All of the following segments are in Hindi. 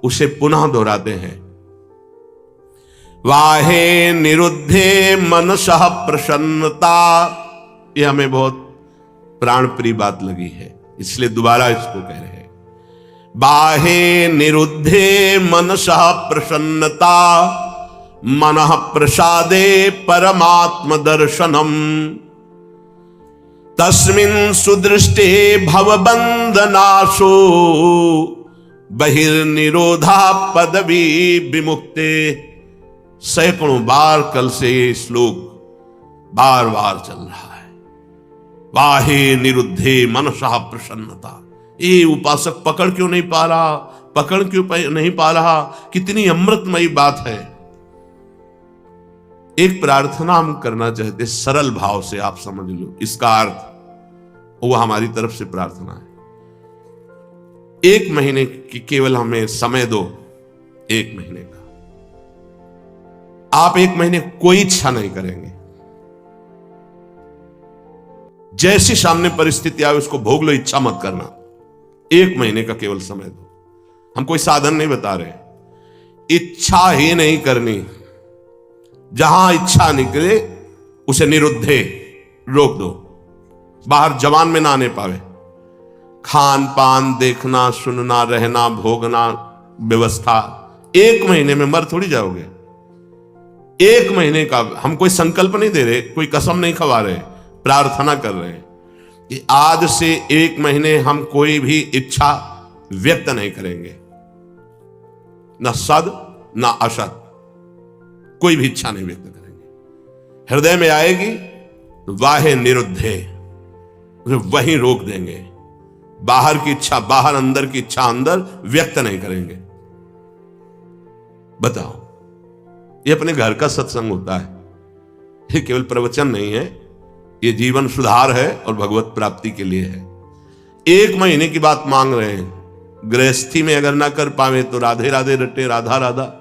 उसे पुनः दोहराते हैं। वाहे निरुद्धे मनसः प्रसन्नता, यह हमें बहुत प्राण प्रिय बात लगी है, इसलिए दोबारा इसको कह रहे हैं। बाहे निरुद्धे मनसः प्रसन्नता, मनः प्रसादे परमात्म दर्शनम, तस्मिन् सुदृष्टे भवबंधनाशो, बहिर्निरोधा पदवी विमुक्ते। सैकड़ों बार कल से ये श्लोक बार बार चल रहा है। वाहे निरुद्धे मनसः प्रसन्नता। ये उपासक पकड़ क्यों नहीं पा रहा, पकड़ क्यों नहीं पा रहा? कितनी अमृतमयी बात है। एक प्रार्थना हम करना चाहते, सरल भाव से आप समझ लो इसका अर्थ, वो हमारी तरफ से प्रार्थना है। 1 महीने की केवल हमें समय दो, 1 महीने का। आप 1 महीने कोई इच्छा नहीं करेंगे, जैसी सामने परिस्थिति आए उसको भोग लो, इच्छा मत करना। 1 महीने का केवल समय दो। हम कोई साधन नहीं बता रहे, इच्छा ही नहीं करनी। जहां इच्छा निकले उसे निरुद्धे, रोक दो, बाहर जवान में ना आने पावे। खान पान, देखना, सुनना, रहना, भोगना, व्यवस्था, 1 महीने में मर थोड़ी जाओगे। 1 महीने का हम कोई संकल्प नहीं दे रहे, कोई कसम नहीं खवा रहे, प्रार्थना कर रहे हैं कि आज से 1 महीने हम कोई भी इच्छा व्यक्त नहीं करेंगे, न सद न असद, कोई भी इच्छा नहीं व्यक्त करेंगे। हृदय में आएगी तो वाहे निरुद्धे, उसे वहीं रोक देंगे। बाहर की इच्छा बाहर, अंदर की इच्छा अंदर, व्यक्त नहीं करेंगे। बताओ, ये अपने घर का सत्संग होता है, ये केवल प्रवचन नहीं है, ये जीवन सुधार है और भगवत प्राप्ति के लिए है। 1 महीने की बात मांग रहे हैं। गृहस्थी में अगर ना कर पावे तो राधे राधे रटे, राधा राधा।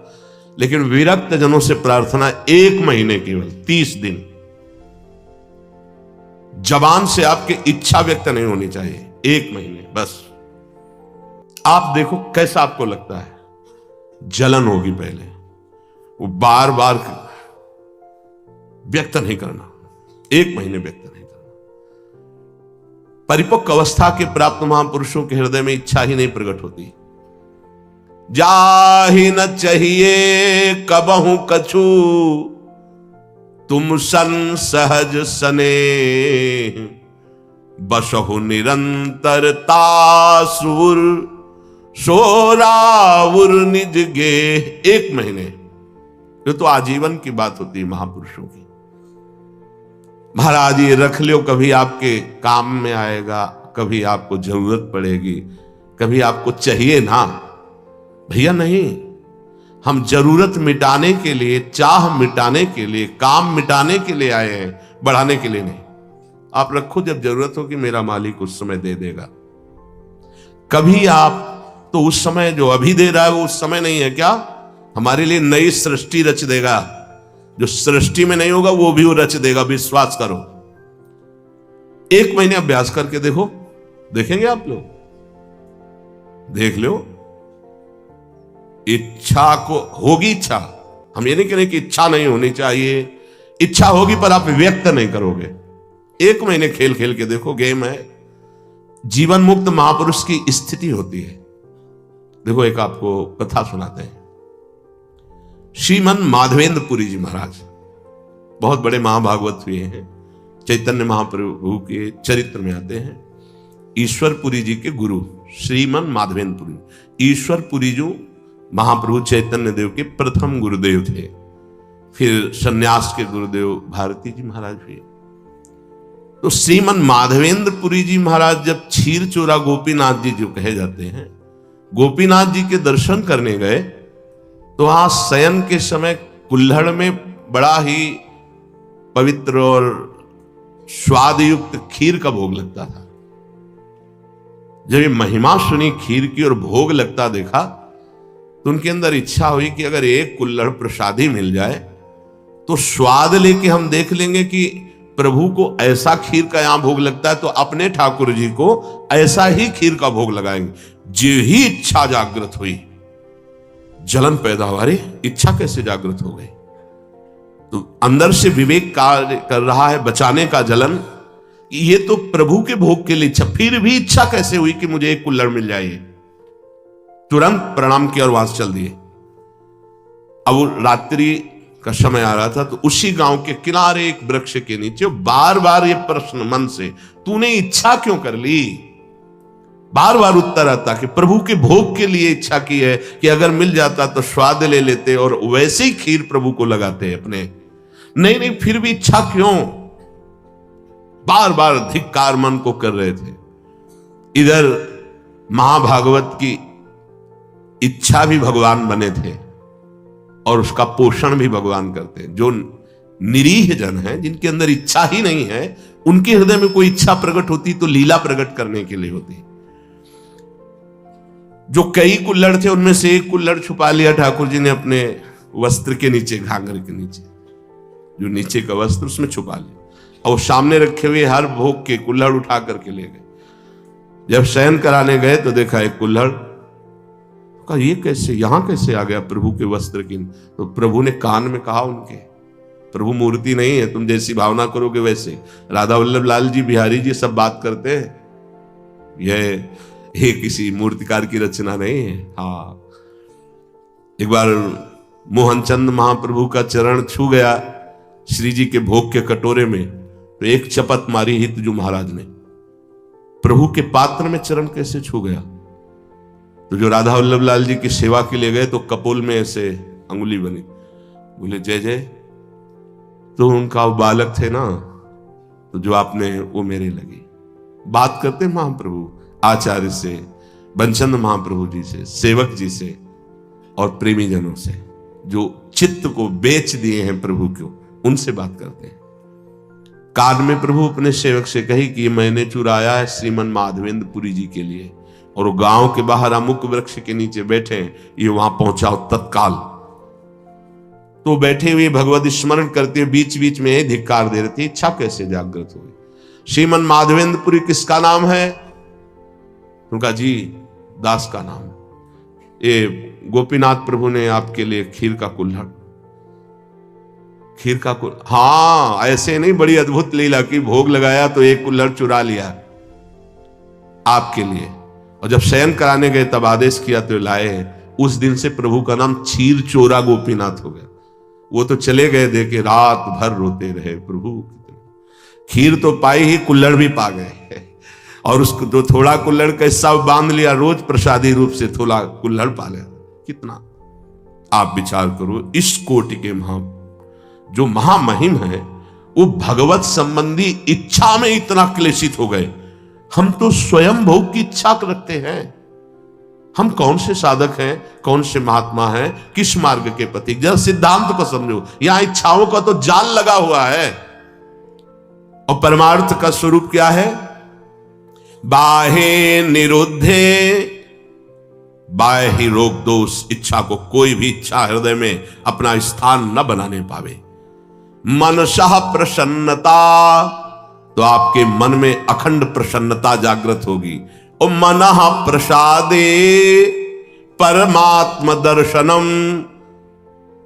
लेकिन विरक्त जनों से प्रार्थना 1 महीने केवल 30 दिन। जबान से आपकी इच्छा व्यक्त नहीं होनी चाहिए, 1 महीने बस। आप देखो कैसा आपको लगता है। जलन होगी पहले, वो बार बार व्यक्त नहीं करना, 1 महीने व्यक्त नहीं करना। परिपक्व अवस्था के प्राप्त महापुरुषों के हृदय में इच्छा ही नहीं प्रकट होती। जाहि न चाहिए कबहु कछु, तुम सन सहज सने, बसहु निरंतरता सुर, सोराउर निज गे। 1 महीने, ये तो आजीवन की बात होती है महापुरुषों की। महाराज ये रख लो, कभी आपके काम में आएगा, कभी आपको जरूरत पड़ेगी, कभी आपको चाहिए ना। भैया नहीं, हम जरूरत मिटाने के लिए, चाह मिटाने के लिए, काम मिटाने के लिए आए हैं, बढ़ाने के लिए नहीं। आप रखो, जब जरूरत हो कि मेरा मालिक उस समय दे देगा। कभी आप तो उस समय जो अभी दे रहा है वो उस समय नहीं है क्या? हमारे लिए नई सृष्टि रच देगा। जो सृष्टि में नहीं होगा वो भी वो रच देगा, विश्वास करो। 1 महीने अभ्यास करके देखो, देखेंगे आप लोग, देख लो। इच्छा को होगी, इच्छा, हम ये नहीं कह रहे कि इच्छा नहीं होनी चाहिए, इच्छा होगी पर आप व्यक्त नहीं करोगे। 1 महीने खेल खेल के देखो, गेम है। जीवन मुक्त महापुरुष की स्थिति होती है। देखो एक आपको कथा सुनाते हैं। श्रीमन माधवेंद्र पुरी जी महाराज बहुत बड़े महाभागवत हुए हैं, चैतन्य महाप्रभु के चरित्र में आते हैं। ईश्वरपुरी जी के गुरु श्रीमन माधवेंद्र पुरी। ईश्वरपुरी जो महाप्रभु चैतन्य देव के प्रथम गुरुदेव थे, फिर सन्यास के गुरुदेव भारती जी महाराज हुए। तो श्रीमन माधवेंद्र पुरी जी महाराज जब क्षीर चोरा गोपीनाथ जी जो कहे जाते हैं, गोपीनाथ जी के दर्शन करने गए तो वहां शयन के समय कुल्हड़ में बड़ा ही पवित्र और स्वादयुक्त खीर का भोग लगता था। जब ये महिमा सुनी खीर की और भोग लगता देखा तो उनके अंदर इच्छा हुई कि अगर एक कुल्हड़ प्रसादी मिल जाए तो स्वाद लेके हम देख लेंगे कि प्रभु को ऐसा खीर का यहां भोग लगता है तो अपने ठाकुर जी को ऐसा ही खीर का भोग लगाएंगे। जो ही इच्छा जागृत हुई जलन पैदा हुआ, अरे इच्छा कैसे जागृत हो गई? तो अंदर से विवेक कार्य कर रहा है, बचाने का जलन, ये तो प्रभु के भोग के लिए इच्छा, फिर भी इच्छा कैसे हुई कि मुझे एक कुल्हड़ मिल जाए? तुरंत प्रणाम किया और वहां से चल दिए। अब रात्रि का समय आ रहा था, तो उसी गांव के किनारे एक वृक्ष के नीचे बार बार ये प्रश्न मन से, तूने इच्छा क्यों कर ली? बार बार उत्तर आता कि प्रभु के भोग के लिए इच्छा की है, कि अगर मिल जाता तो स्वाद ले लेते और वैसे ही खीर प्रभु को लगाते अपने। नहीं, फिर भी इच्छा क्यों? बार बार धिक्कार मन को कर रहे थे। इधर महाभागवत की इच्छा भी भगवान बने थे और उसका पोषण भी भगवान करते हैं। जो निरीह जन हैं, जिनके अंदर इच्छा ही नहीं है, उनके हृदय में कोई इच्छा प्रकट होती तो लीला प्रकट करने के लिए होती। जो कई कुल्हड़ थे, उनमें से एक कुल्हड़ छुपा लिया ठाकुर जी ने अपने वस्त्र के नीचे, घाघर के नीचे, जो नीचे का वस्त्र उसमें छुपा लिया, और सामने रखे हुए हर भोग के कुल्हड़ उठा करके ले गए। जब शयन कराने गए तो देखा एक कुल्हड़, कहा ये कैसे, यहां कैसे आ गया प्रभु के वस्त्र की? तो प्रभु ने कान में कहा उनके, प्रभु मूर्ति नहीं है, तुम जैसी भावना करोगे वैसे। राधा वल्लभ लाल जी, बिहारी जी सब बात करते हैं, ये किसी मूर्तिकार की रचना नहीं है। हाँ, एक बार मोहनचंद महाप्रभु का चरण छू गया श्री जी के भोग के कटोरे में, तो एक चपत मारी हितजू महाराज ने, प्रभु के पात्र में चरण कैसे छू गया? तो जो राधा वल्लभ लाल जी की सेवा के लिए गए तो कपोल में ऐसे अंगुली बनी, बोले जय जय। तो उनका बालक थे ना, तो जो आपने वो मेरे लगी। बात करते महाप्रभु आचार्य से, बंचंद महाप्रभु जी से, सेवक जी से और प्रेमी जनों से, जो चित्त को बेच दिए हैं प्रभु को, उनसे बात करते हैं। कान में प्रभु अपने सेवक से कही कि मैंने चुराया है श्रीमन माधवेंद्रपुरी जी के लिए, और वो गांव के बाहर अमुक वृक्ष के नीचे बैठे हैं, ये वहां पहुंचाओ तत्काल। तो बैठे हुए भगवत स्मरण करते हुए बीच बीच में धिक्कार दे रहे थे, इच्छा कैसे जागृत हुई? श्रीमन माधवेंद्रपुरी किसका नाम है? उनका जी दास का नाम। ये गोपीनाथ प्रभु ने आपके लिए खीर का कुल्हड़, हाँ, ऐसे नहीं, बड़ी अद्भुत लीला की, भोग लगाया तो एक कुल्हड़ चुरा लिया आपके लिए, और जब शयन कराने गए तब आदेश किया तो लाए। उस दिन से प्रभु का नाम क्षीर चोरा गोपीनाथ हो गया। वो तो चले गए, देखे रात भर रोते रहे, प्रभु खीर तो पाई ही, कुल्हड़ भी पा गए, और उसको तो थोड़ा कुल्हड़ का हिस्सा बांध लिया, रोज प्रसादी रूप से थोड़ा कुल्हड़ पा लिया। कितना आप विचार करो, इस कोटि के जो महामहिम है, वो भगवत संबंधी इच्छा में इतना क्लेशित हो गए। हम तो स्वयं भोग की इच्छा रखते हैं। हम कौन से साधक हैं, कौन से महात्मा हैं, किस मार्ग के पथिक? जरा सिद्धांत को समझो, यहां इच्छाओं का तो जाल लगा हुआ है, और परमार्थ का स्वरूप क्या है? बाहे निरुद्धे, बाह्य रोग दोष, इच्छा को कोई भी इच्छा हृदय में अपना स्थान न बनाने पावे। मनसः प्रसन्नता, तो आपके मन में अखंड प्रसन्नता जागृत होगी। और मनः प्रसादे परमात्म दर्शनम,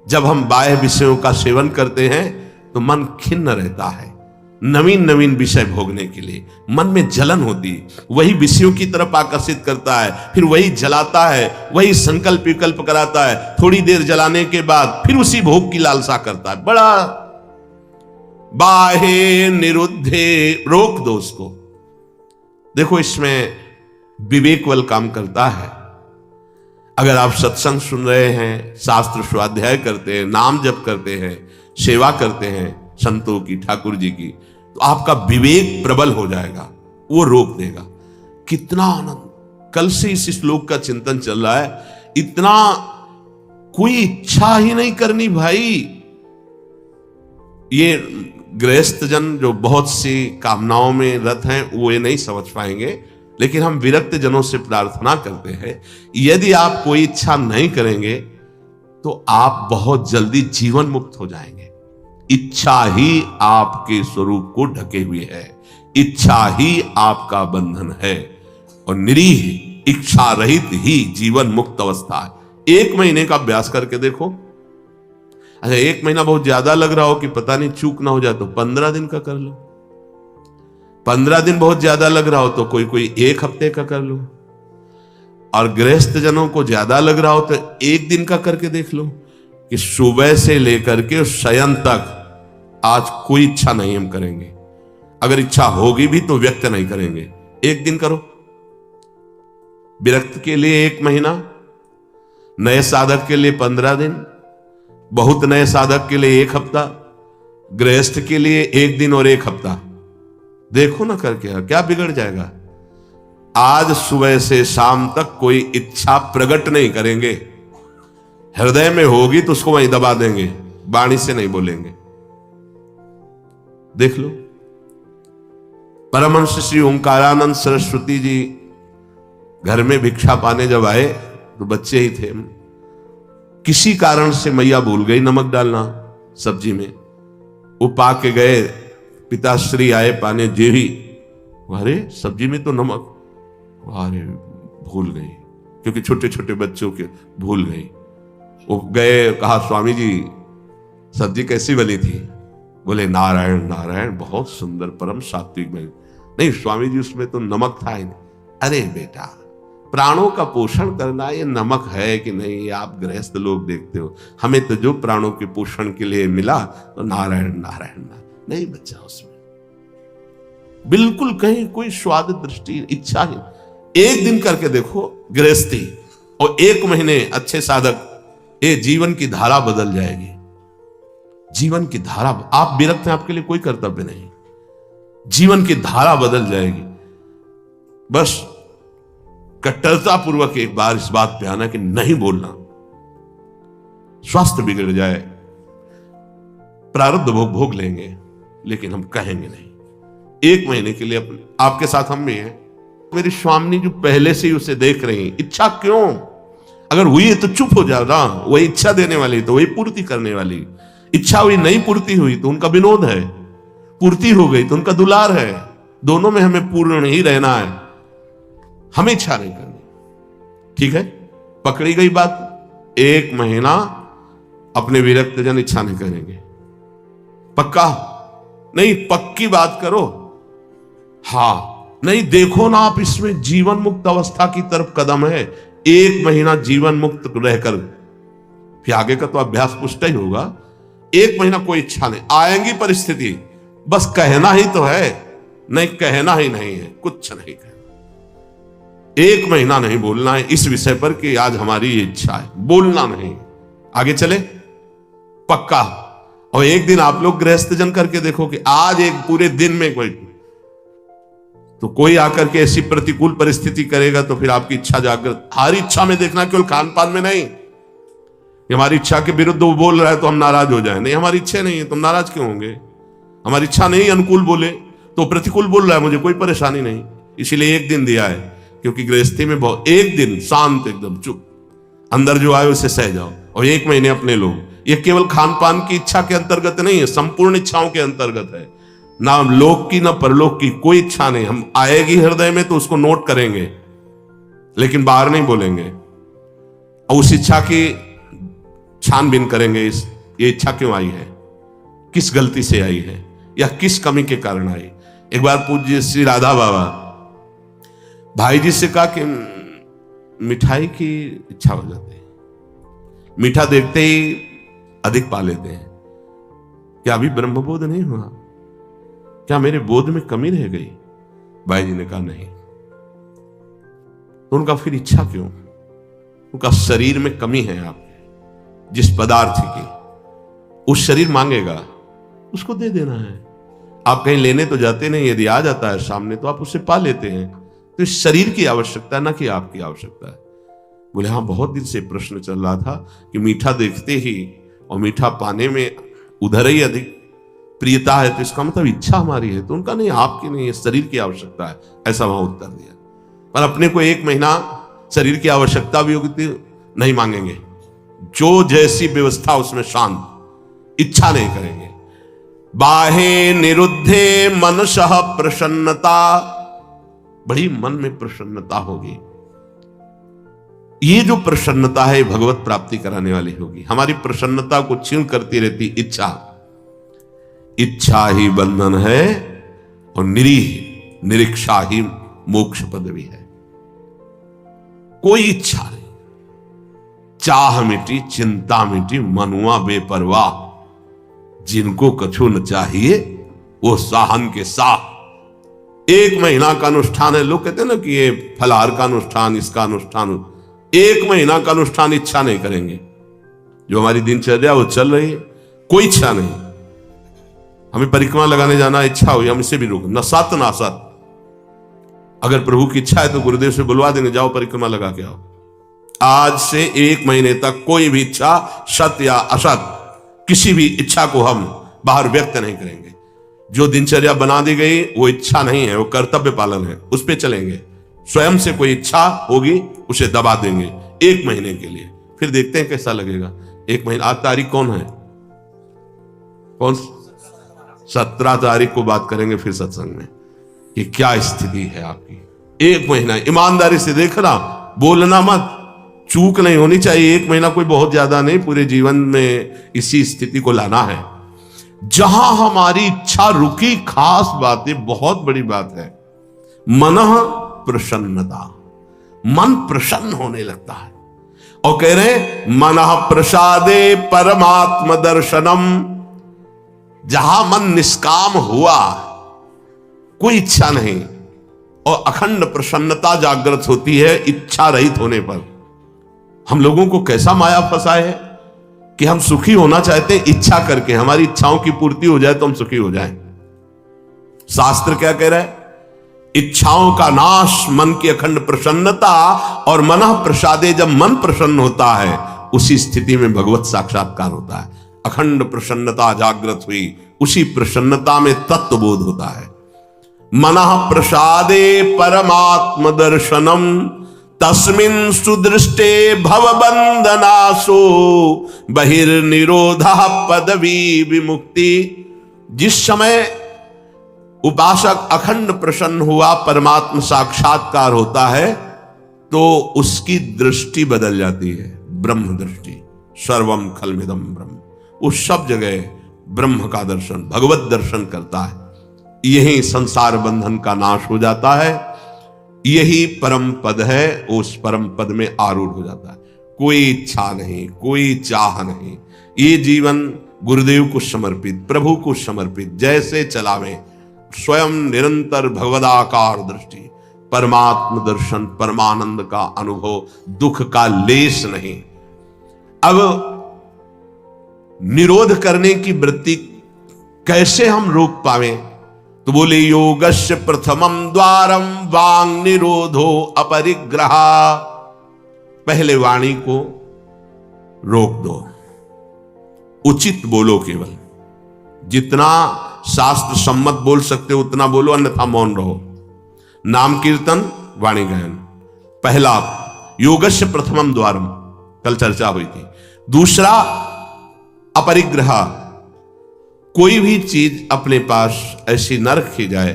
जब हम बाह्य विषयों का सेवन करते हैं तो मन खिन्न रहता है, नवीन नवीन विषय भोगने के लिए मन में जलन होती, वही विषयों की तरफ आकर्षित करता है, फिर वही जलाता है, वही संकल्प विकल्प कराता है, थोड़ी देर जलाने के बाद फिर उसी भोग की लालसा करता है। बड़ा बाहे निरुद्धे, रोक दो उसको। देखो, इसमें विवेक बल काम करता है। अगर आप सत्संग सुन रहे हैं, शास्त्र स्वाध्याय करते हैं, नाम जप करते हैं, सेवा करते हैं संतों की, ठाकुर जी की, तो आपका विवेक प्रबल हो जाएगा, वो रोक देगा। कितना आनंद! कल से इस श्लोक का चिंतन चल रहा है। इतना कोई इच्छा ही नहीं करनी भाई। ये गृहस्थ जन जो बहुत सी कामनाओं में रत हैं, वो ये नहीं समझ पाएंगे, लेकिन हम विरक्त जनों से प्रार्थना करते हैं, यदि आप कोई इच्छा नहीं करेंगे तो आप बहुत जल्दी जीवन मुक्त हो जाएंगे। इच्छा ही आपके स्वरूप को ढके हुए है, इच्छा ही आपका बंधन है, और निरीह इच्छा रहित ही जीवन मुक्त अवस्था है। 1 महीने का अभ्यास करके देखो। अच्छा 1 महीना बहुत ज्यादा लग रहा हो कि पता नहीं चूक ना हो जाए तो 15 दिन का कर लो। 15 दिन बहुत ज्यादा लग रहा हो तो कोई कोई 1 हफ्ते का कर लो। और गृहस्थ जनों को ज्यादा लग रहा हो तो 1 दिन का करके देख लो कि सुबह से लेकर के शयन तक आज कोई इच्छा नहीं हम करेंगे। अगर इच्छा होगी भी तो व्यक्त नहीं करेंगे। 1 दिन करो। विरक्त के लिए 1 महीना, नए साधक के लिए 15 दिन, बहुत नए साधक के लिए 1 हफ्ता, गृहस्थ के लिए 1 दिन और 1 हफ्ता। देखो ना करके क्या बिगड़ जाएगा। आज सुबह से शाम तक कोई इच्छा प्रकट नहीं करेंगे। हृदय में होगी तो उसको वहीं दबा देंगे, वाणी से नहीं बोलेंगे। देख लो। परमहंस श्री ओंकारानंद सरस्वती जी घर में भिक्षा पाने जब आए तो बच्चे ही थे। किसी कारण से मैया भूल गई नमक डालना सब्जी में। वो पा के गए, पिताश्री आए पाने, जेही अरे सब्जी में तो नमक, अरे भूल गई, क्योंकि छोटे छोटे बच्चों के भूल गई। वो गए, कहा स्वामी जी सब्जी कैसी बनी थी? बोले नारायण नारायण, बहुत सुंदर, परम सात्विक बनी। नहीं स्वामी जी उसमें तो नमक था ही नहीं। अरे बेटा, प्राणों का पोषण करना ये नमक है कि नहीं, ये आप गृहस्थ लोग देखते हो। हमें तो जो प्राणों के पोषण के लिए मिला तो नारायण नारायण नहीं बचा उसमें, बिल्कुल कहीं कोई स्वाद दृष्टि इच्छा ही। 1 दिन करके देखो गृहस्थी, और 1 महीने अच्छे साधक, ये जीवन की धारा बदल जाएगी। जीवन की धारा, आप विरक्त हैं, आपके लिए कोई कर्तव्य नहीं, जीवन की धारा बदल जाएगी। बस कट्टरता पूर्वक एक बार इस बात पे आना कि नहीं बोलना, स्वास्थ्य बिगड़ जाए, प्रारब्ध भोग लेंगे, लेकिन हम कहेंगे नहीं। 1 महीने के लिए आपके साथ हम भी हैं। मेरी स्वामी जो पहले से ही उसे देख रही, इच्छा क्यों? अगर हुई है तो चुप हो जाओ ना, वही इच्छा देने वाली तो वही पूर्ति करने वाली। इच्छा हुई नहीं पूर्ति हुई तो उनका विनोद है, पूर्ति हो गई तो उनका दुलार है। दोनों में हमें पूर्ण ही रहना है, हमें इच्छा नहीं करनी। ठीक है, पकड़ी गई बात। 1 महीना अपने विरक्त जन इच्छा नहीं करेंगे। पक्का नहीं, पक्की बात करो। हाँ नहीं, देखो ना आप, इसमें जीवन मुक्त अवस्था की तरफ कदम है। 1 महीना जीवन मुक्त रहकर फिर आगे का तो अभ्यास पुष्ट ही होगा। 1 महीना कोई इच्छा नहीं, आएंगी परिस्थिति, बस कहना ही तो है। नहीं, कहना ही नहीं है, कुछ नहीं कहना। 1 महीना नहीं बोलना है इस विषय पर कि आज हमारी ये इच्छा है, बोलना नहीं। आगे चले पक्का। और 1 दिन आप लोग गृहस्थ जन करके देखो कि आज एक पूरे दिन में कोई आकर के ऐसी प्रतिकूल परिस्थिति करेगा तो फिर आपकी इच्छा जागृत। हर इच्छा में देखना, केवल खान पान में नहीं। हमारी इच्छा के विरुद्ध वो बोल रहा है तो हम नाराज हो जाए। नहीं, हमारी इच्छा नहीं है, तुम नाराज क्यों होंगे? हमारी इच्छा नहीं अनुकूल बोले तो प्रतिकूल बोल रहा है, मुझे कोई परेशानी नहीं। इसीलिए 1 दिन दिया है, क्योंकि गृहस्थी में बहुत 1 दिन शांत, एकदम चुप, अंदर जो आए उसे सह जाओ। और 1 महीने अपने लोग, ये केवल खान पान की इच्छा के अंतर्गत नहीं है, संपूर्ण इच्छाओं के अंतर्गत है। ना लोक की ना परलोक की कोई इच्छा नहीं। हम आएगी हृदय में तो उसको नोट करेंगे, लेकिन बाहर नहीं बोलेंगे। और उस इच्छा की छानबीन करेंगे, ये इच्छा क्यों आई है, किस गलती से आई है, या किस कमी के कारण आई। एक बार पूज्य श्री राधा बाबा भाई जी से कहा कि मिठाई की इच्छा हो जाती है, मीठा देखते ही अधिक पा लेते हैं, क्या अभी ब्रह्मबोध नहीं हुआ? क्या मेरे बोध में कमी रह गई? भाई जी ने कहा नहीं। तो उनका फिर इच्छा क्यों? उनका शरीर में कमी है आपके, जिस पदार्थ की, उस शरीर मांगेगा, उसको दे देना है। आप कहीं लेने तो जाते नहीं, यदि आ जाता है सामने तो आप उसे पा लेते हैं। तो इस शरीर की आवश्यकता ना कि आपकी आवश्यकता है। बोले हाँ, बहुत दिन से प्रश्न चल रहा था कि मीठा देखते ही और मीठा पाने में उधर ही अधिक प्रियता है, तो इसका मतलब इच्छा हमारी है। तो उनका नहीं, आपकी नहीं है, शरीर की आवश्यकता है, ऐसा वहां उत्तर दिया। पर अपने को 1 महीना शरीर की आवश्यकता भी होगी तो नहीं मांगेंगे, जो जैसी व्यवस्था उसमें शांत, इच्छा नहीं करेंगे। बाहे निरुद्धे मनसः प्रसन्नता, बड़ी मन में प्रसन्नता होगी। ये जो प्रसन्नता है भगवत प्राप्ति कराने वाली होगी। हमारी प्रसन्नता को क्षीण करती रहती इच्छा। इच्छा ही बंधन है और निरीक्षा ही मोक्ष पदवी है। कोई इच्छा नहीं, चाह मिटी चिंता मिटी, मनुआ बेपरवाह, जिनको कछु न चाहिए वो साहन के साथ। 1 महीना का अनुष्ठान है। लोग कहते हैं ना कि ये फलाहार का अनुष्ठान, इसका अनुष्ठान, 1 महीना का अनुष्ठान इच्छा नहीं करेंगे। जो हमारी दिनचर्या वो चल रही है, कोई इच्छा नहीं। हमें परिक्रमा लगाने जाना, इच्छा हुई हम इसे भी रोक, न सत ना असत। अगर प्रभु की इच्छा है तो गुरुदेव से बुलवा देंगे, जाओ परिक्रमा लगा के आओ। आज से 1 महीने तक कोई भी इच्छा, सत या असत, किसी भी इच्छा को हम बाहर व्यक्त नहीं करेंगे। जो दिनचर्या बना दी गई वो इच्छा नहीं है, वो कर्तव्य पालन है, उस पे चलेंगे। स्वयं से कोई इच्छा होगी उसे दबा देंगे 1 महीने के लिए, फिर देखते हैं कैसा लगेगा। 1 महीना, आज तारीख कौन है? कौन? 17 तारीख को बात करेंगे फिर सत्संग में कि क्या स्थिति है आपकी। 1 महीना ईमानदारी से देखना, बोलना मत, चूक नहीं होनी चाहिए। 1 महीना कोई बहुत ज्यादा नहीं, पूरे जीवन में इसी स्थिति को लाना है। जहां हमारी इच्छा रुकी, खास बात है, बहुत बड़ी बात है, मनः प्रसन्नता, मन प्रसन्न होने लगता है। और कह रहे मनः प्रसादे परमात्म दर्शनम, जहां मन निष्काम हुआ, कोई इच्छा नहीं, और अखंड प्रसन्नता जागृत होती है इच्छा रहित होने पर। हम लोगों को कैसा माया फंसाए है कि हम सुखी होना चाहते हैं इच्छा करके, हमारी इच्छाओं की पूर्ति हो जाए तो हम सुखी हो जाएं। शास्त्र क्या कह रहा है? इच्छाओं का नाश, मन की अखंड प्रसन्नता, और मनः प्रसादे, जब मन प्रसन्न होता है उसी स्थिति में भगवत साक्षात्कार होता है। अखंड प्रसन्नता जागृत हुई, उसी प्रसन्नता में तत्वबोध होता है। मनः प्रसादे परमात्म दर्शनम तस्मिन् सुदृष्टे भवबंधनासो बहिर्निरोधः पदवी विमुक्ति। जिस समय उपासक अखंड प्रसन्न हुआ, परमात्म साक्षात्कार होता है, तो उसकी दृष्टि बदल जाती है, ब्रह्म दृष्टि। सर्वम खलमिदम ब्रह्म, उस सब जगह ब्रह्म का दर्शन, भगवत दर्शन करता है। यही संसार बंधन का नाश हो जाता है, यही परम पद है, उस परम पद में आरूढ़ हो जाता है। कोई इच्छा नहीं, कोई चाह नहीं, ये जीवन गुरुदेव को समर्पित, प्रभु को समर्पित, जैसे चलावे, स्वयं निरंतर भगवदाकार दृष्टि, परमात्म दर्शन, परमानंद का अनुभव, दुख का लेश नहीं। अब निरोध करने की वृत्ति कैसे हम रोक पावे? तो बोले योगस्य प्रथमम द्वारम वांग निरोधो अपरिग्रह। पहले वाणी को रोक दो, उचित बोलो, केवल जितना शास्त्र सम्मत बोल सकते हो उतना बोलो, अन्यथा मौन रहो। नाम कीर्तन, वाणी गायन, पहला योगस्य प्रथमम द्वारम, कल चर्चा हुई थी। दूसरा अपरिग्रह, कोई भी चीज अपने पास ऐसी न रखी जाए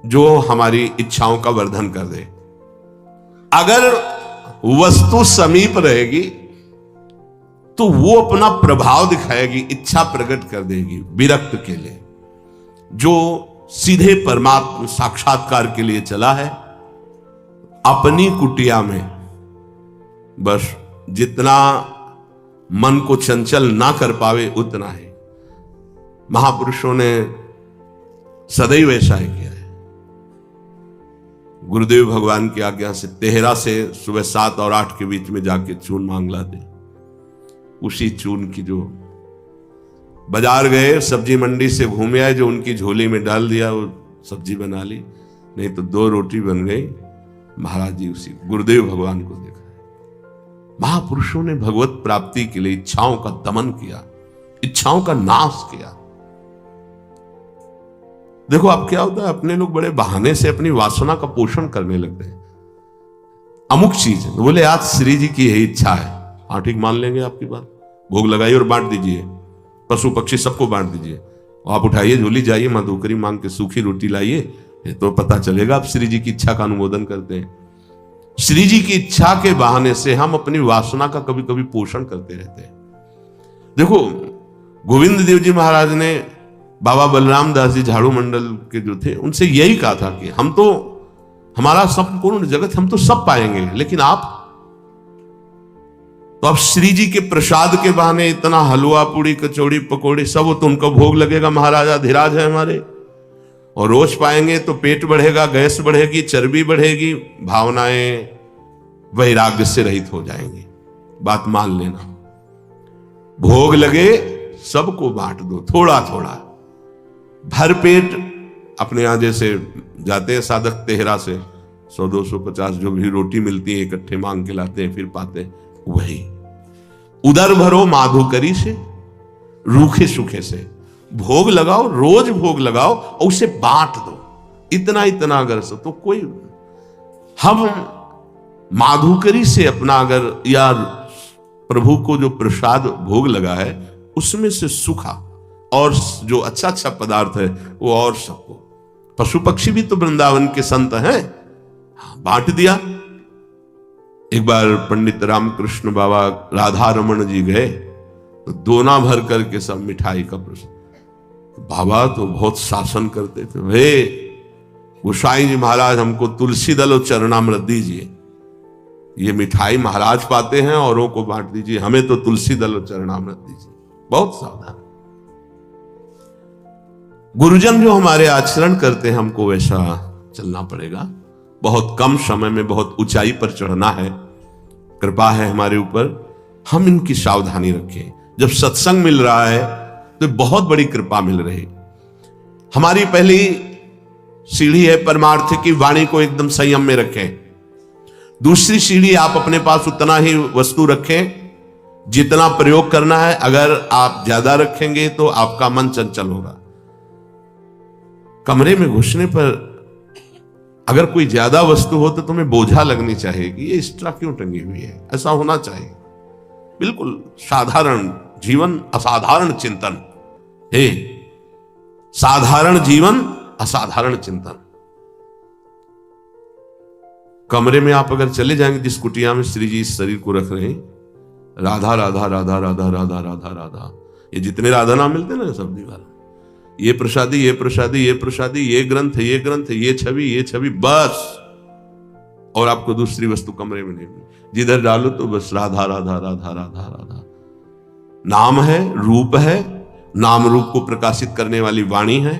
जो हमारी इच्छाओं का वर्धन कर दे। अगर वस्तु समीप रहेगी तो वो अपना प्रभाव दिखाएगी, इच्छा प्रकट कर देगी विरक्त के लिए। जो सीधे परमात्मा साक्षात्कार के लिए चला है, अपनी कुटिया में बस जितना मन को चंचल ना कर पावे उतना है। महापुरुषों ने सदैव ऐसा ही किया है। गुरुदेव भगवान की आज्ञा से तेहरा से सुबह 7 और 8 के बीच में जाके चून मांग लाते। उसी चून की जो बाजार गए, सब्जी मंडी से घूमे आए, जो उनकी झोली में डाल दिया, वो सब्जी बना ली, नहीं तो 2 रोटी बन गई। महाराज जी उसी गुरुदेव भगवान को देखा है। महापुरुषों ने भगवत प्राप्ति के लिए इच्छाओं का दमन किया, इच्छाओं का नाश किया। देखो अब क्या होता है, अपने लोग बड़े बहाने से अपनी वासना का पोषण करने लगते हैं। अमुक चीज है, बोले आज श्री जी की यही इच्छा है, हाँ ठीक, मान लेंगे आपकी बात, भोग लगाइए और बांट दीजिए, पशु पक्षी सबको बांट दीजिए। आप उठाइए झोली, जाइए मां धोकरी मांग के सूखी रोटी लाइए, तो पता चलेगा आप श्री जी की इच्छा का अनुमोदन करते हैं। श्री जी की इच्छा के बहाने से हम अपनी वासना का कभी कभी पोषण करते रहते हैं। देखो, गोविंद देव जी महाराज ने बाबा बलराम दास जी झाड़ू मंडल के जो थे उनसे यही कहा था कि हम तो, हमारा संपूर्ण जगत हम तो सब पाएंगे, लेकिन आप तो, अब श्री जी के प्रसाद के बहाने इतना हलवा पूड़ी कचौड़ी पकौड़ी सब तो उनको भोग लगेगा, महाराजा धीराज है हमारे, और रोज पाएंगे तो पेट बढ़ेगा, गैस बढ़ेगी, चर्बी बढ़ेगी, भावनाएं वैराग्य से रहित हो जाएंगी। बात मान लेना, भोग लगे सबको बांट दो, थोड़ा थोड़ा, भर पेट। अपने यहां जैसे जाते हैं साधक तेहरा से 100-250 जो भी रोटी मिलती है इकट्ठे मांग के लाते हैं, फिर पाते हैं, वही उदर भरो माधुकरी से, रूखे सूखे से भोग लगाओ, रोज भोग लगाओ और उसे बांट दो, इतना इतना अगर सब तो कोई, हम माधुकरी से अपना अगर या प्रभु को जो प्रसाद भोग लगा है उसमें से सूखा और जो अच्छा अच्छा पदार्थ है वो और सबको, पशु पक्षी भी तो वृंदावन के संत हैं, बांट दिया। एक बार पंडित रामकृष्ण बाबा राधा रमन जी गए तो दोना भर करके सब मिठाई का प्रसाद, बाबा तो बहुत शासन करते थे, वे गोसाई जी महाराज हमको तुलसी दल और चरणामृत दीजिए, ये मिठाई महाराज पाते हैं औरों को बांट दीजिए, हमें तो तुलसी दल और चरणामृत दीजिए। बहुत सावधान। गुरुजन जो हमारे आचरण करते हैं हमको वैसा चलना पड़ेगा। बहुत कम समय में बहुत ऊंचाई पर चढ़ना है, कृपा है हमारे ऊपर, हम इनकी सावधानी रखें। जब सत्संग मिल रहा है तो बहुत बड़ी कृपा मिल रही। हमारी पहली सीढ़ी है परमार्थ की वाणी को एकदम संयम में रखें। दूसरी सीढ़ी, आप अपने पास उतना ही वस्तु रखें जितना प्रयोग करना है। अगर आप ज्यादा रखेंगे तो आपका मन चंचल होगा। कमरे में घुसने पर अगर कोई ज्यादा वस्तु हो तो तुम्हें बोझा लगनी चाहिए कि ये एक्स्ट्रा क्यों टंगी हुई है, ऐसा होना चाहिए। बिल्कुल साधारण जीवन, असाधारण चिंतन। हे, साधारण जीवन, असाधारण चिंतन। कमरे में आप अगर चले जाएंगे जिस कुटिया में श्री जी इस शरीर को रख रहे हैं, राधा राधा राधा राधा राधा राधा राधा, ये जितने राधा नाम मिलते हैं ना सब दीवार, ये प्रसादी ये प्रसादी ये प्रसादी, ये ग्रंथ ये ग्रंथ, ये छवि, बस। और आपको दूसरी वस्तु कमरे में नहीं मिली। जिधर डालो तो बस राधा राधा राधा राधा राधा। नाम है, रूप है, नाम रूप को प्रकाशित करने वाली वाणी है।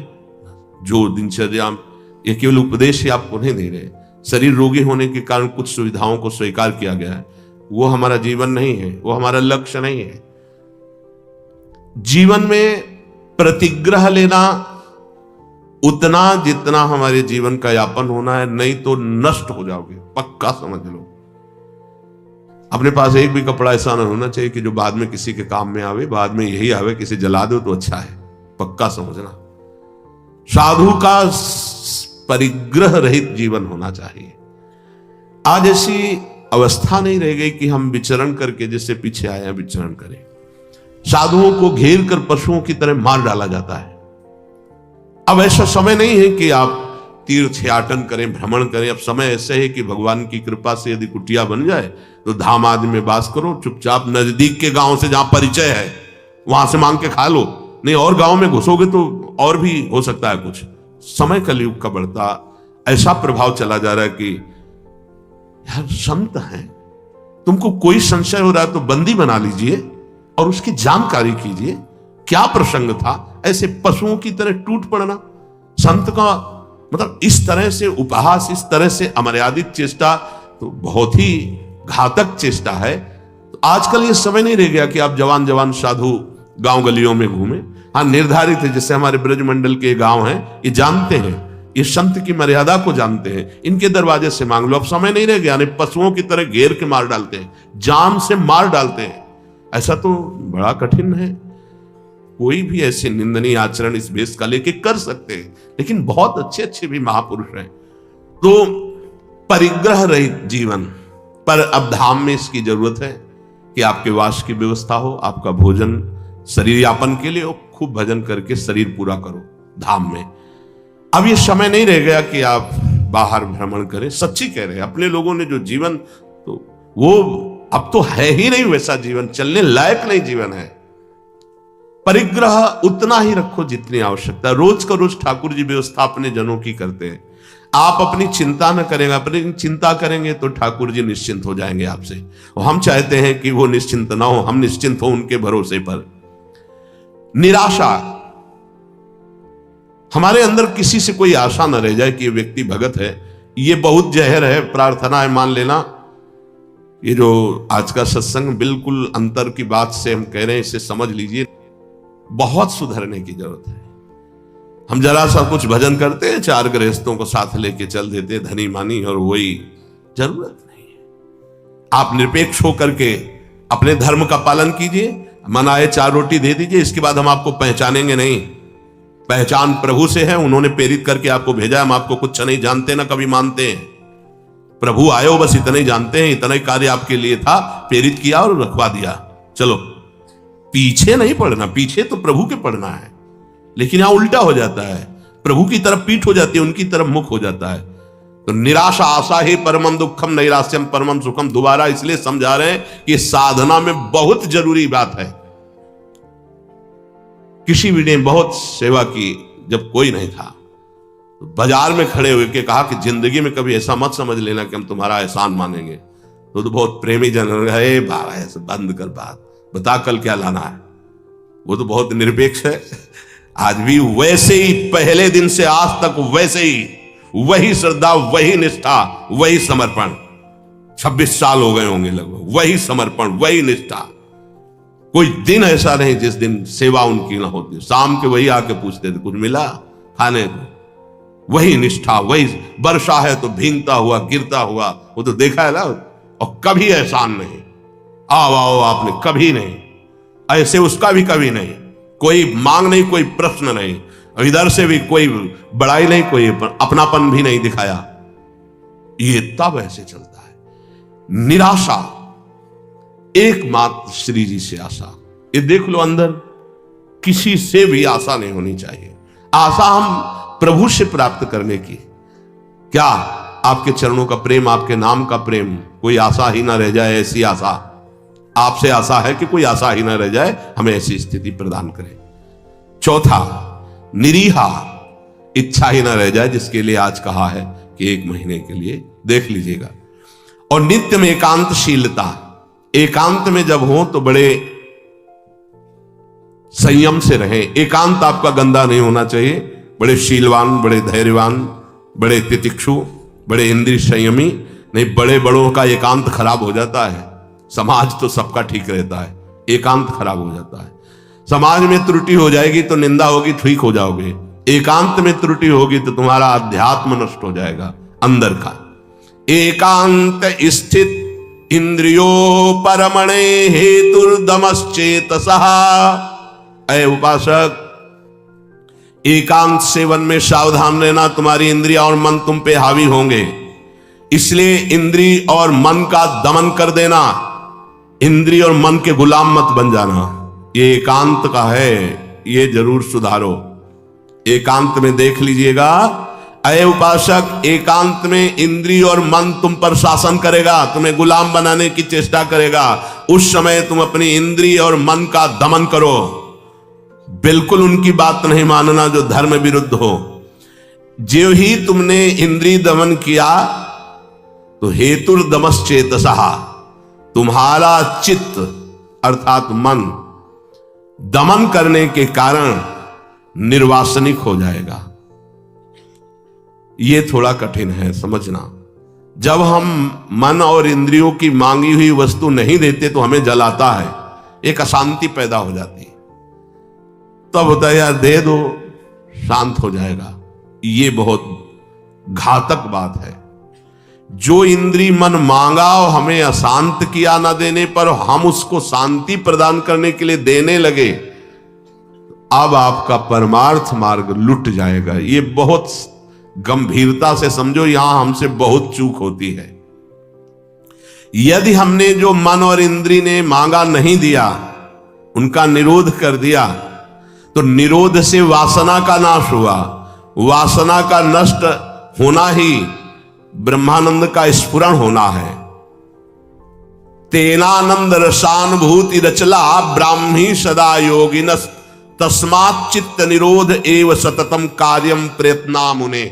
जो दिनचर्या, ये केवल उपदेश ही आपको नहीं दे रहे। शरीर रोगी होने के कारण कुछ सुविधाओं को स्वीकार किया गया है, वो हमारा जीवन नहीं है, वो हमारा लक्ष्य नहीं है। जीवन में प्रतिग्रह लेना उतना जितना हमारे जीवन का यापन होना है, नहीं तो नष्ट हो जाओगे, पक्का समझ लो। अपने पास एक भी कपड़ा ऐसा ना होना चाहिए कि जो बाद में किसी के काम में आवे, बाद में यही आवे किसी जला दो तो अच्छा है, पक्का समझना। साधु का परिग्रह रहित जीवन होना चाहिए। आज ऐसी अवस्था नहीं रह गई कि हम विचरण करके जैसे पीछे आए हैं विचरण करें। साधुओं को घेर कर पशुओं की तरह मार डाला जाता है। अब ऐसा समय नहीं है कि आप तीर्थयाटन करें, भ्रमण करें। अब समय ऐसे है कि भगवान की कृपा से यदि कुटिया बन जाए तो धाम आदि में वास करो, चुपचाप नजदीक के गांव से जहां परिचय है वहां से मांग के खा लो। नहीं और गांव में घुसोगे तो और भी हो सकता है कुछ। समय कलयुग का बढ़ता ऐसा प्रभाव चला जा रहा है कि यार संत हैं, तुमको कोई संशय हो रहा है तो बंदी बना लीजिए और उसकी जानकारी कीजिए क्या प्रसंग था। ऐसे पशुओं की तरह टूट पड़ना, संत का मतलब इस तरह से उपहास, इस तरह से अमर्यादित चेष्टा तो बहुत ही घातक चेष्टा है। तो आजकल ये समय नहीं रह गया कि आप जवान जवान साधु गांव गलियों में घूमे। हाँ, निर्धारित है, जैसे हमारे ब्रज मंडल के गांव हैं, ये जानते हैं, ये संत की मर्यादा को जानते हैं, इनके दरवाजे से मांग लो। अब समय नहीं रह गया, नहीं पशुओं की तरह घेर के मार डालते हैं, जान से मार डालते हैं। ऐसा तो बड़ा कठिन है। कोई भी ऐसे निंदनीय आचरण इस भेष का लेके कर सकते हैं, लेकिन बहुत अच्छे अच्छे भी महापुरुष हैं। तो परिग्रह रहित जीवन पर अब धाम में इसकी जरूरत है कि आपके वास की व्यवस्था हो, आपका भोजन शरीर यापन के लिए हो, खूब भजन करके शरीर पूरा करो धाम में। अब ये समय नहीं रह गया कि आप बाहर भ्रमण करें। सच्ची कह रहे हैं, अपने लोगों ने जो जीवन, तो वो अब तो है ही नहीं वैसा जीवन, चलने लायक नहीं जीवन है। परिग्रह उतना ही रखो जितनी आवश्यकता। रोज का रोज ठाकुर जी व्यवस्था अपने जनों की करते हैं। आप अपनी चिंता न करेंगे, अपनी चिंता करेंगे तो ठाकुर जी निश्चिंत हो जाएंगे आपसे। और हम चाहते हैं कि वो निश्चिंत ना हो, हम निश्चिंत हो उनके भरोसे पर। निराशा, हमारे अंदर किसी से कोई आशा न रह जाए कि ये व्यक्ति भगत है, ये बहुत जहर है। प्रार्थना है, मान लेना ये जो आज का सत्संग बिल्कुल अंतर की बात से हम कह रहे हैं, इसे समझ लीजिए। बहुत सुधरने की जरूरत है। हम जरा सा कुछ भजन करते हैं, 4 गृहस्थों को साथ लेके चल देते, धनी मानी, और वही जरूरत नहीं है। आप निरपेक्ष होकर के अपने धर्म का पालन कीजिए, मन आए 4 रोटी दे दीजिए, इसके बाद हम आपको पहचानेंगे नहीं। पहचान प्रभु से है, उन्होंने प्रेरित करके आपको भेजा। हम आपको कुछ नहीं जानते ना कभी मानते हैं। प्रभु आयो बस इतना ही जानते हैं, इतना ही कार्य आपके लिए था, प्रेरित किया और रखवा दिया। चलो, पीछे नहीं पड़ना, पीछे तो प्रभु के पड़ना है। लेकिन यहां उल्टा हो जाता है, प्रभु की तरफ पीठ हो जाती है, उनकी तरफ मुख हो जाता है। तो निराशा आशा ही परमम दुखम नैराश्यम परमम सुखम, दोबारा इसलिए समझा रहे हैं कि साधना में बहुत जरूरी बात है। किसी भी ने बहुत सेवा की, जब कोई नहीं था तो बाजार में खड़े हुए के कहा कि जिंदगी में कभी ऐसा मत समझ लेना कि हम तुम्हारा एहसान मानेंगे। तो बहुत प्रेमी जन है, बाबा ऐसे बंद कर बात, बता कल क्या लाना है। वो तो बहुत निरपेक्ष है, आज भी वैसे ही, पहले दिन से आज तक वैसे ही, वही श्रद्धा, वही निष्ठा, वही समर्पण। 26 साल हो गए होंगे लगभग, वही समर्पण, वही निष्ठा। कोई दिन ऐसा नहीं जिस दिन सेवा उनकी ना होती। शाम के वही आके पूछते थे, कुछ मिला खाने को, वही निष्ठा, वही। वर्षा है तो भींगता हुआ, गिरता हुआ, वो तो देखा है ना। और कभी एहसान नहीं, आओ आपने, कभी नहीं ऐसे, उसका भी कभी नहीं। कोई मांग नहीं, कोई प्रश्न नहीं, इधर से भी कोई बड़ाई नहीं, कोई अपनापन भी नहीं दिखाया। ये तब ऐसे चलता है। निराशा, एकमात्र श्री जी से आशा। ये देख लो, अंदर किसी से भी आशा नहीं होनी चाहिए। आशा हम प्रभु से प्राप्त करने की, क्या आपके चरणों का प्रेम, आपके नाम का प्रेम, कोई आशा ही ना रह जाए, ऐसी आशा आपसे आशा है कि कोई आशा ही ना रह जाए, हमें ऐसी स्थिति प्रदान करें। चौथा, निरीहा, इच्छा ही ना रह जाए, जिसके लिए आज कहा है कि 1 महीने के लिए देख लीजिएगा। और नित्य में एकांतशीलता, एकांत में जब हो तो बड़े संयम से रहें। एकांत आपका गंदा नहीं होना चाहिए। बड़े शीलवान, बड़े धैर्यवान, बड़े तितिक्षु, बड़े इंद्रिय संयमी नहीं। बड़े बड़ों का एकांत खराब हो जाता है। समाज तो सबका ठीक रहता है, एकांत खराब हो जाता है। समाज में त्रुटि हो जाएगी तो निंदा होगी, ठीक हो जाओगे। एकांत में त्रुटि होगी तो तुम्हारा अध्यात्म नष्ट हो जाएगा अंदर का। एकांत स्थित इंद्रियों परमणे हेतुर्दमश्चेतसः। ऐ उपासक, एकांत सेवन में सावधान रहना, तुम्हारी इंद्रिया और मन तुम पे हावी होंगे। इसलिए इंद्रिय और मन का दमन कर देना, इंद्रिय और मन के गुलाम मत बन जाना। ये एकांत का है, ये जरूर सुधारो। एकांत में देख लीजिएगा, अय उपासक, एकांत में इंद्रिय और मन तुम पर शासन करेगा, तुम्हें गुलाम बनाने की चेष्टा करेगा। उस समय तुम अपनी इंद्रिय और मन का दमन करो। बिल्कुल उनकी बात नहीं मानना जो धर्म विरुद्ध हो। जो ही तुमने इंद्रिय दमन किया तो हेतुर्दमश्चेतसः, तुम्हारा चित्त अर्थात मन दमन करने के कारण निर्वासनिक हो जाएगा। यह थोड़ा कठिन है समझना। जब हम मन और इंद्रियों की मांगी हुई वस्तु नहीं देते तो हमें जलाता है, एक अशांति पैदा हो जाती है। तब होता है यार दे दो, शांत हो जाएगा। ये बहुत घातक बात है। जो इंद्री मन मांगा और हमें अशांत किया ना देने पर, हम उसको शांति प्रदान करने के लिए देने लगे, अब आपका परमार्थ मार्ग लुट जाएगा। ये बहुत गंभीरता से समझो, यहां हमसे बहुत चूक होती है। यदि हमने जो मन और इंद्री ने मांगा नहीं दिया, उनका निरोध कर दिया, तो निरोध से वासना का नाश हुआ। वासना का नष्ट होना ही ब्रह्मानंद का स्फुरण होना है। तेनानंद रसानुभूति रचला ब्राह्मी सदा योगिनस तस्मात् चित्त निरोध एव सततम कार्यम प्रयत्ना मुने।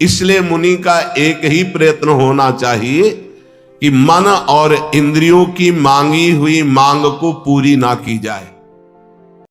इसलिए मुनि का एक ही प्रयत्न होना चाहिए कि मन और इंद्रियों की मांगी हुई मांग को पूरी ना की जाए।